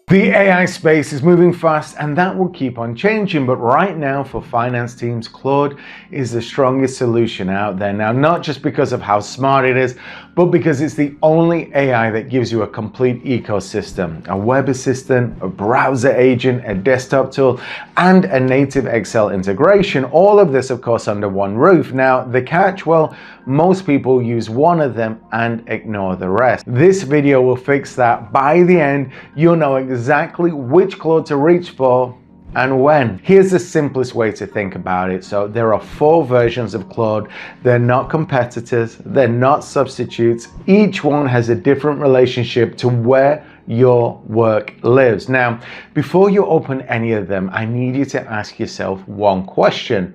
The AI space is moving fast and that will keep on changing, but right now for finance teams, Claude is the strongest solution out there. Now, not just because of how smart it is, but because it's the only AI that gives you a complete ecosystem, a web assistant, a browser agent, a desktop tool, and a native Excel integration. All of this, of course, under one roof. Now, the catch, well, most people use one of them and ignore the rest. This video will fix that. By the end, you'll know exactly which Claude to reach for and when. Here's the simplest way to think about it. So there are 4 versions of Claude. They're not competitors, they're not substitutes. Each one has a different relationship to where your work lives. Now, before you open any of them, I need you to ask yourself one question.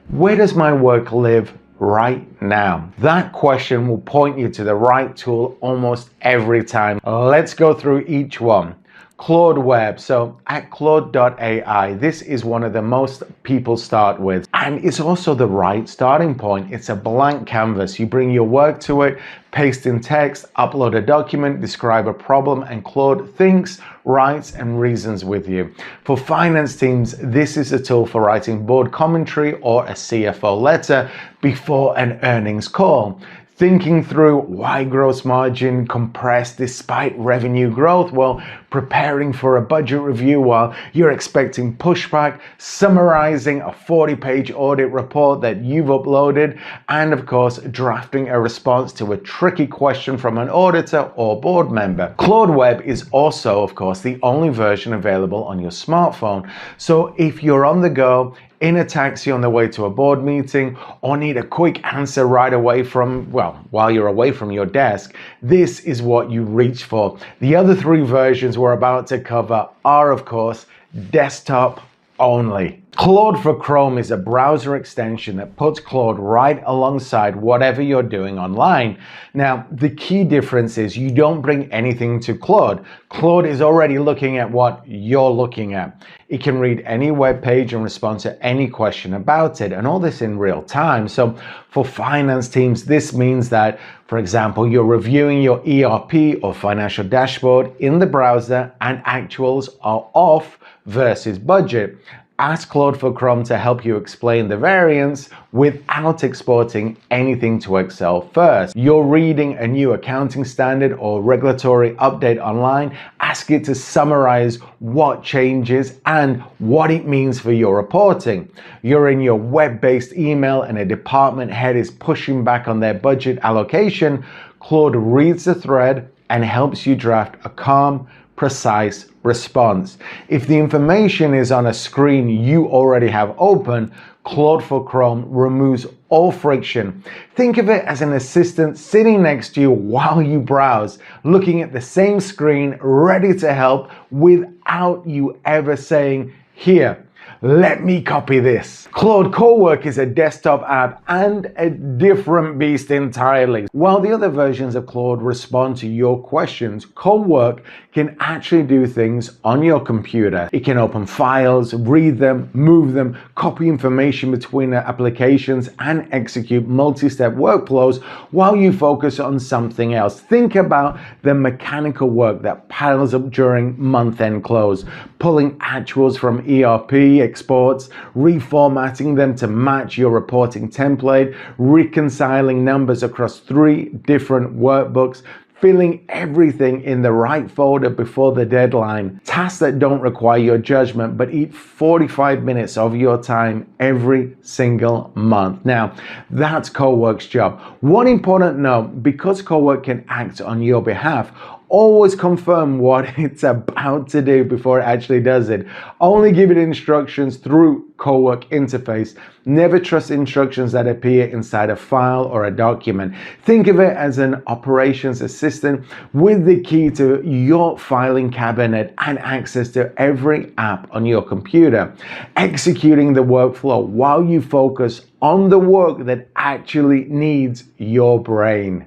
Where does my work live right now? That question will point you to the right tool almost every time. Let's go through each one. Claude Web. So at Claude.ai, this is one of the most people start with, and it's also the right starting point. It's a blank canvas. You bring your work to it, paste in text, upload a document, describe a problem, and Claude thinks, writes, and reasons with you. For finance teams, this is a tool for writing board commentary or a CFO letter before an earnings call. Thinking through why gross margin compressed despite revenue growth, well, preparing for a budget review while you're expecting pushback, summarizing a 40-page audit report that you've uploaded, and of course, drafting a response to a tricky question from an auditor or board member. Claude Web is also, of course, the only version available on your smartphone. So if you're on the go, in a taxi on the way to a board meeting, or need a quick answer right away from, well, while you're away from your desk, this is what you reach for. The other 3 versions we're about to cover are, of course, desktop only. Claude for Chrome is a browser extension that puts Claude right alongside whatever you're doing online. Now, the key difference is you don't bring anything to Claude. Claude is already looking at what you're looking at. It can read any web page and respond to any question about it, and all this in real time. So for finance teams, this means that, for example, you're reviewing your ERP or financial dashboard in the browser and actuals are off versus budget. Ask Claude for Chrome to help you explain the variance without exporting anything to Excel first. You're reading a new accounting standard or regulatory update online, ask it to summarize what changes and what it means for your reporting. You're in your web-based email and a department head is pushing back on their budget allocation. Claude reads the thread and helps you draft a calm, precise response. If the information is on a screen you already have open, Claude for Chrome removes all friction. Think of it as an assistant sitting next to you while you browse, looking at the same screen, ready to help without you ever saying, "Here, let me copy this." Claude Cowork is a desktop app and a different beast entirely. While the other versions of Claude respond to your questions, Cowork can actually do things on your computer. It can open files, read them, move them, copy information between applications, and execute multi-step workflows while you focus on something else. Think about the mechanical work that piles up during month-end close, pulling actuals from ERP exports, reformatting them to match your reporting template, reconciling numbers across 3 different workbooks, filling everything in the right folder before the deadline. Tasks that don't require your judgment but eat 45 minutes of your time every single month. Now, that's Cowork's job. One important note, because Cowork can act on your behalf, always confirm what it's about to do before it actually does it. Only give it instructions through Cowork interface. Never trust instructions that appear inside a file or a document. Think of it as an operations assistant with the key to your filing cabinet and access to every app on your computer, executing the workflow while you focus on the work that actually needs your brain.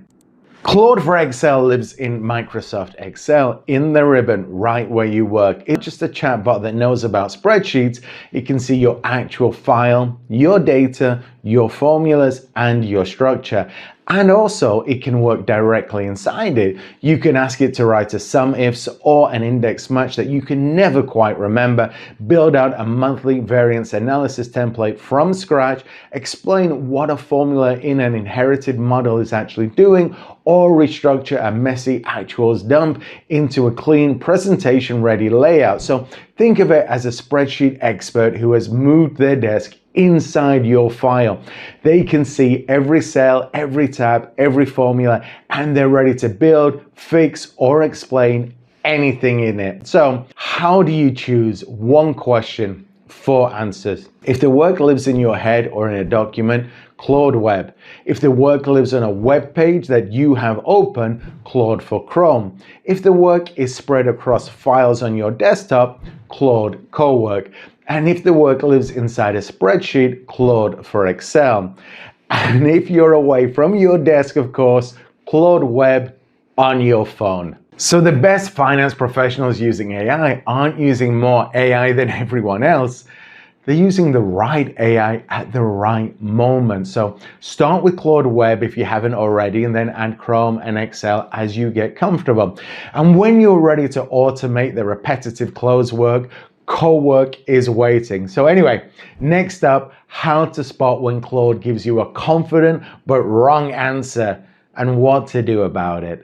Claude for Excel lives in Microsoft Excel in the ribbon right where you work. It's just a chatbot that knows about spreadsheets. It can see your actual file, your data, your formulas, and your structure. And also, it can work directly inside it. You can ask it to write a sum ifs or an index match that you can never quite remember, build out a monthly variance analysis template from scratch, explain what a formula in an inherited model is actually doing, or restructure a messy actuals dump into a clean presentation ready layout. So think of it as a spreadsheet expert who has moved their desk inside your file. They can see every cell, every tab, every formula, and they're ready to build, fix, or explain anything in it. So how do you choose one question, 4 answers? If the work lives in your head or in a document, Claude Web. If the work lives on a web page that you have open, Claude for Chrome. If the work is spread across files on your desktop, Claude Cowork. And if the work lives inside a spreadsheet, Claude for Excel. And if you're away from your desk, of course, Claude Web on your phone. So the best finance professionals using AI aren't using more AI than everyone else. They're using the right AI at the right moment. So start with Claude Web if you haven't already, and then add Chrome and Excel as you get comfortable. And when you're ready to automate the repetitive close work, Cowork is waiting. So anyway, next up, how to spot when Claude gives you a confident but wrong answer and what to do about it.